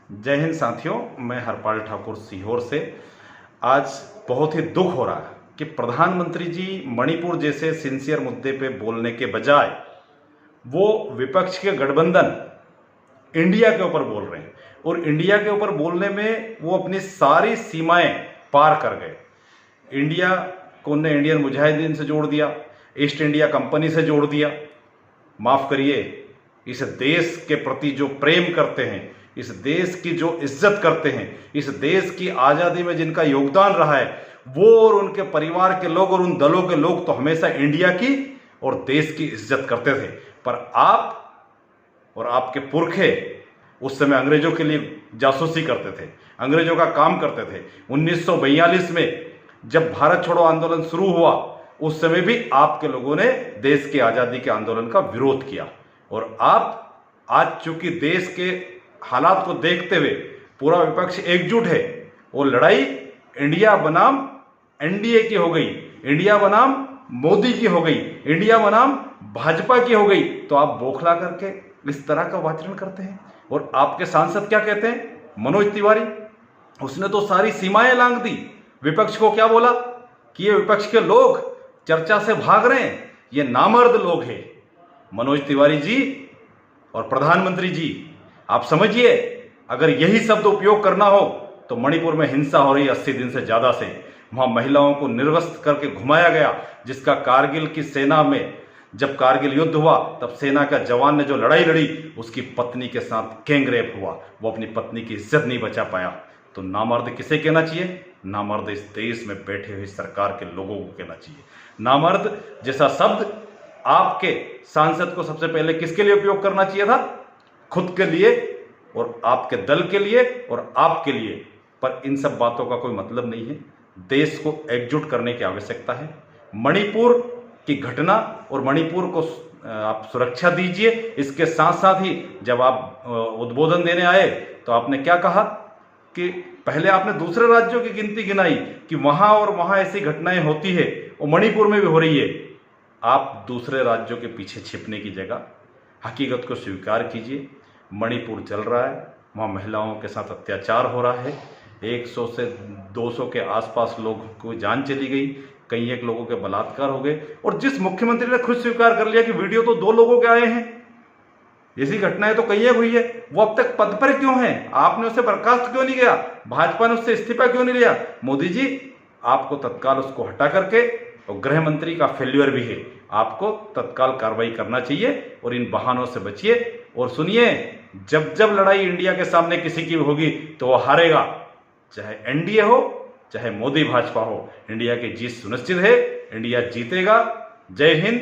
जय हिंद साथियों, मैं हरपाल ठाकुर सीहोर से। आज बहुत ही दुख हो रहा है कि प्रधानमंत्री जी मणिपुर जैसे सिंसियर मुद्दे पे बोलने के बजाय वो विपक्ष के गठबंधन इंडिया के ऊपर बोल रहे हैं और इंडिया के ऊपर बोलने में वो अपनी सारी सीमाएं पार कर गए। इंडिया को उन्होंने इंडियन मुजाहिदीन से जोड़ दिया, ईस्ट इंडिया कंपनी से जोड़ दिया। माफ करिए, इस देश के प्रति जो प्रेम करते हैं, इस देश की जो इज्जत करते हैं, इस देश की आज़ादी में जिनका योगदान रहा है, वो और उनके परिवार के लोग और उन दलों के लोग तो हमेशा इंडिया की और देश की इज्जत करते थे। पर आप और आपके पुरखे उस समय अंग्रेजों के लिए जासूसी करते थे, अंग्रेजों का काम करते थे। 1942 में जब भारत छोड़ो आंदोलन शुरू हुआ, उस समय भी आपके लोगों ने देश की आज़ादी के आंदोलन का विरोध किया। और आप आज चूंकि देश के हालात को देखते हुए पूरा विपक्ष एकजुट है, वो लड़ाई इंडिया बनाम एनडीए की हो गई, इंडिया बनाम मोदी की हो गई, इंडिया बनाम भाजपा की हो गई, तो आप बौखला करके इस तरह का वाचन करते हैं। और आपके सांसद क्या कहते हैं, मनोज तिवारी, उसने तो सारी सीमाएं लांघ दी। विपक्ष को क्या बोला कि ये विपक्ष के लोग चर्चा से भाग रहे हैं, ये नामर्द लोग हैं। मनोज तिवारी जी और प्रधानमंत्री जी, आप समझिए, अगर यही शब्द उपयोग करना हो तो मणिपुर में हिंसा हो रही 80 दिन से ज्यादा से, वहां महिलाओं को निर्वस्त्र करके घुमाया गया, जिसका कारगिल की सेना में जब कारगिल युद्ध हुआ तब सेना का जवान ने जो लड़ाई लड़ी, उसकी पत्नी के साथ गैंग रेप हुआ, वो अपनी पत्नी की इज्जत नहीं बचा पाया। तो नामर्द किसे कहना चाहिए? नामर्द इस देश में बैठे हुए सरकार के लोगों को कहना चाहिए। नामर्द जैसा शब्द आपके सांसद को सबसे पहले किसके लिए उपयोग करना चाहिए था? खुद के लिए और आपके दल के लिए और आपके लिए। पर इन सब बातों का कोई मतलब नहीं है। देश को एकजुट करने की आवश्यकता है। मणिपुर की घटना और मणिपुर को आप सुरक्षा दीजिए। इसके साथ साथ ही जब आप उद्बोधन देने आए तो आपने क्या कहा कि पहले आपने दूसरे राज्यों की गिनती गिनाई कि वहां और वहां ऐसी घटनाएं होती है और मणिपुर में भी हो रही है। आप दूसरे राज्यों के पीछे छिपने की जगह हकीकत को स्वीकार कीजिए। मणिपुर चल रहा है, वहाँ महिलाओं के साथ अत्याचार हो रहा है। 100 से 200 के आसपास लोगों को जान चली गई, कई एक लोगों के बलात्कार हो गए। और जिस मुख्यमंत्री ने खुद स्वीकार कर लिया कि वीडियो तो 2 लोगों के आए हैं, ऐसी घटनाएं तो कई एक हुई है, वो अब तक पद पर क्यों है? आपने उसे बर्खास्त क्यों नहीं किया? भाजपा ने उससे इस्तीफा क्यों नहीं लिया? मोदी जी, आपको तत्काल उसको हटा करके, और गृह मंत्री का फेल्यूर भी है, आपको तत्काल कार्रवाई करना चाहिए और इन बहानों से बचिए। और सुनिए, जब जब लड़ाई इंडिया के सामने किसी की होगी तो वो हारेगा, चाहे एनडीए हो चाहे मोदी भाजपा हो। इंडिया की जीत सुनिश्चित है, इंडिया जीतेगा। जय हिंद,